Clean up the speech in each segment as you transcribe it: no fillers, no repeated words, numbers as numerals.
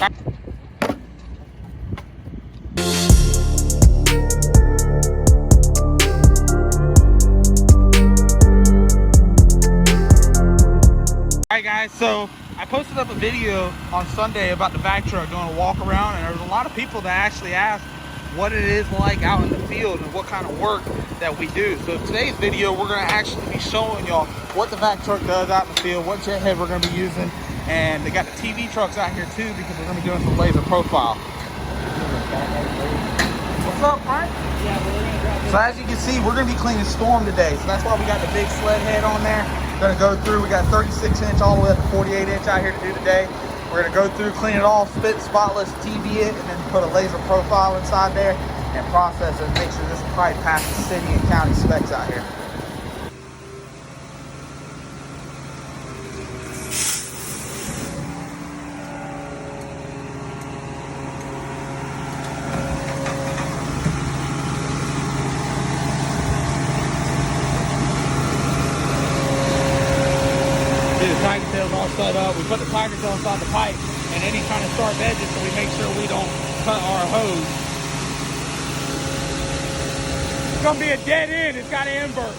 Alright guys, so I posted up a video on Sunday about the vac truck doing a walk around, and there was a lot of people that actually asked what it is like out in the field and what kind of work that we do. So today's video, we're going to actually be showing y'all what the vac truck does out in the field, what jet head we're going to be using, and they got the TV trucks out here too because we're going to be doing some laser profile. What's up, Frank? So as you can see, we're going to be cleaning storm today, so that's why we got the big sled head on there. We're going to go through, we got 36 inch all the way up to 48 inch out here to do today. We're going to go through, clean it all, spit, spotless, TV it, and then put a laser profile inside there and process it and make sure this pipe passes city and county specs out here. Tiger tail's all set up. We put the tiger tail inside the pipe, and any kind of sharp edges so we make sure we don't cut our hose. It's gonna be a dead end. It's got to invert.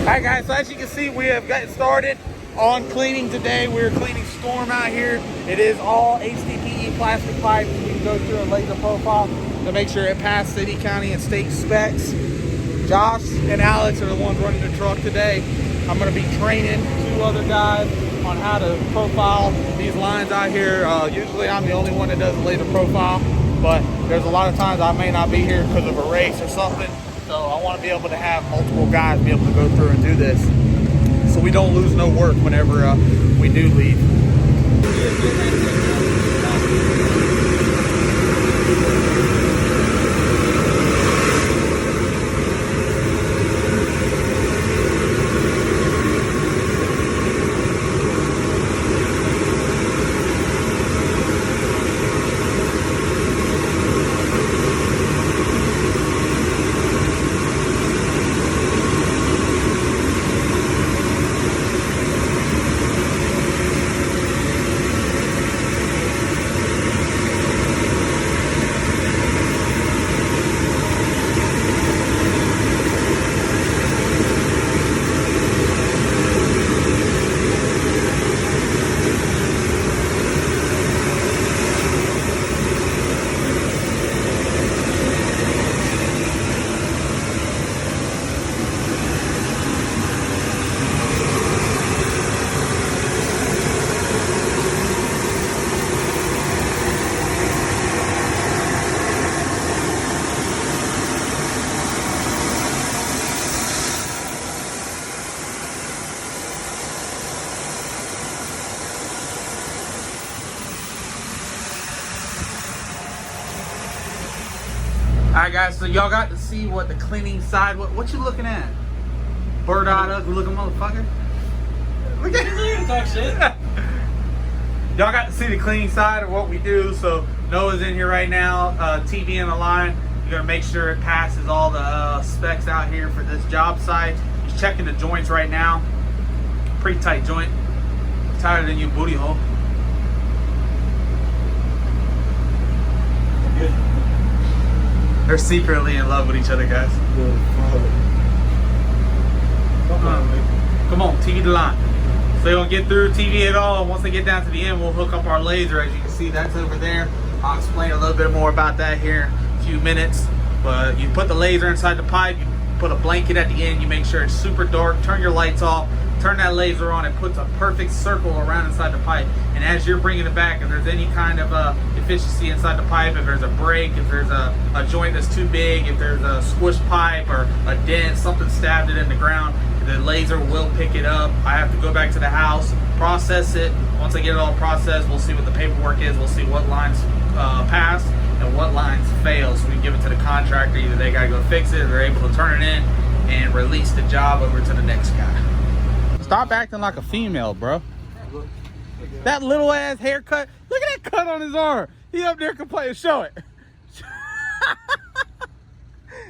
Alright guys, so as you can see, we have gotten started on cleaning today. We're cleaning storm out here. It is all HDPE plastic pipes. We can go through a laser profile to make sure it passes city, county, and state specs. Josh and Alex are the ones running the truck today. I'm going to be training 2 other guys on how to profile these lines out here. Usually I'm the only one that does a laser profile, but there's a lot of times I may not be here because of a race or something. So I want to be able to have multiple guys be able to go through and do this so we don't lose no work whenever we do leave. Alright guys, so y'all got to see what the cleaning side, what you looking at? Bird-eyed ugly looking motherfucker? Look at you talk shit. Y'all got to see the cleaning side of what we do. So Noah's in here right now, TV in the line. You're gonna make sure it passes all the specs out here for this job site. He's checking the joints right now. Pretty tight joint. Tighter than your booty hole. They're secretly in love with each other, guys. Come on, TV the line. So they don't get through TV at all. Once they get down to the end, we'll hook up our laser. As you can see, that's over there. I'll explain a little bit more about that here in a few minutes. But you put the laser inside the pipe, you put a blanket at the end, you make sure it's super dark, turn your lights off, turn that laser on, it puts a perfect circle around inside the pipe. And as you're bringing it back, if there's any kind of deficiency inside the pipe, if there's a break, if there's a joint that's too big, if there's a squished pipe or a dent, something stabbed it in the ground, the laser will pick it up. I have to go back to the house, process it. Once I get it all processed, we'll see what the paperwork is. We'll see what lines pass and what lines fail. So we give it to the contractor. Either they got to go fix it or they're able to turn it in and release the job over to the next guy. Stop acting like a female, bro. That little ass haircut. Look at that cut on his arm. He up there complaining. Show it.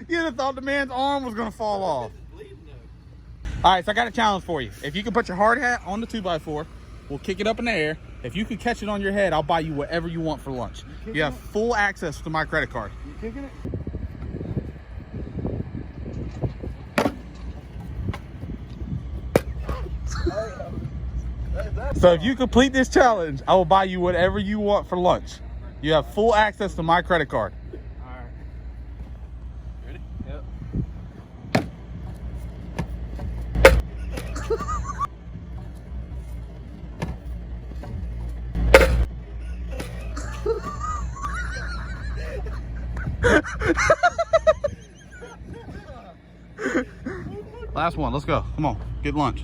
You'd have thought the man's arm was going to fall off. All right, so I got a challenge for you. If you can put your hard hat on the 2x4, we'll kick it up in the air. If you can catch it on your head, I'll buy you whatever you want for lunch. You have full access to my credit card. You kicking it? So if you complete this challenge, I will buy you whatever you want for lunch. You have full access to my credit card. All right. Ready? Yep. Last one, let's go. Come on, get lunch.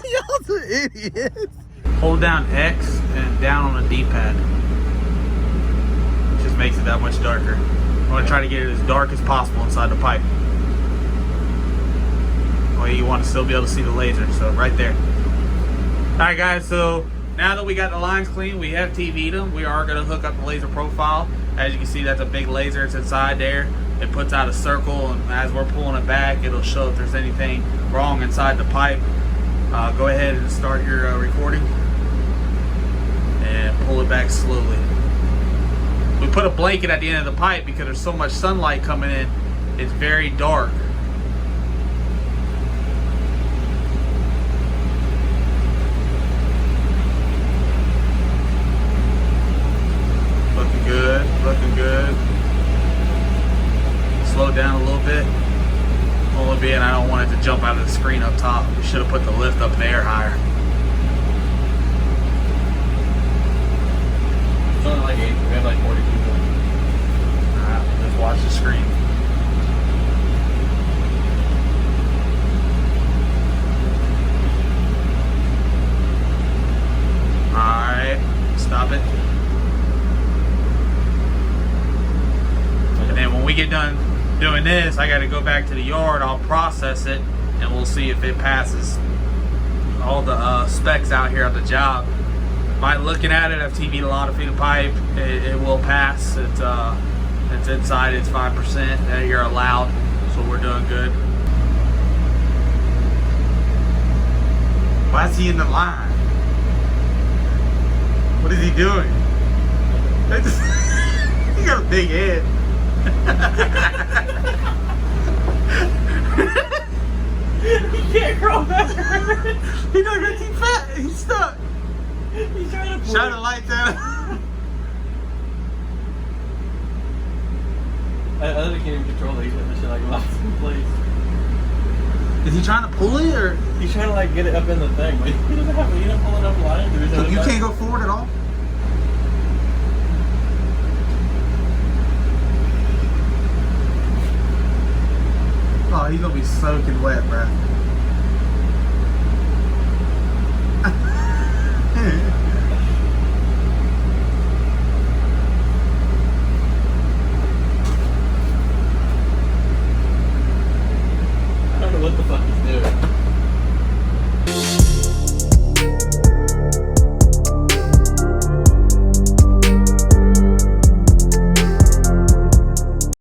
Y'all's an idiot. Hold down X and down on the D-pad. Just makes it that much darker. I want to try to get it as dark as possible inside the pipe. Well, you want to still be able to see the laser, so right there. Alright guys, so now that we got the lines clean, we have TV'd them. We are going to hook up the laser profile. As you can see, that's a big laser. It's inside there. It puts out a circle, and as we're pulling it back, it'll show if there's anything wrong inside the pipe. Go ahead and start your recording and pull it back slowly. We put a blanket at the end of the pipe because there's so much sunlight coming in. It's very dark. Looking good, looking good. Slow down a little bit. Only being I don't want it to jump out of the screen up top. We should have put the lift up there higher. It's only like 8. We have like 40 people. Alright, let's watch the screen. Alright, stop it. And then when we get done doing this, I got to go back to the yard. I'll process it and we'll see if it passes all the specs out here on the job. By looking at it, I've TV'd a lot of feet of pipe. It will pass. It's inside. It's 5% that you're allowed, so we're doing good. Why is he in the line? What is he doing? He got a big head. He can't crawl back. He don't get too fat. He's stuck. He's trying to Shine the lights at him. I can't even control it. He's got this shit like locked in place. Is he trying to pull it or? He's trying to like get it up in the thing, but he doesn't have it. He doesn't pull enough line. So you can't go forward at all? Oh, he's gonna be soaking wet, bruh.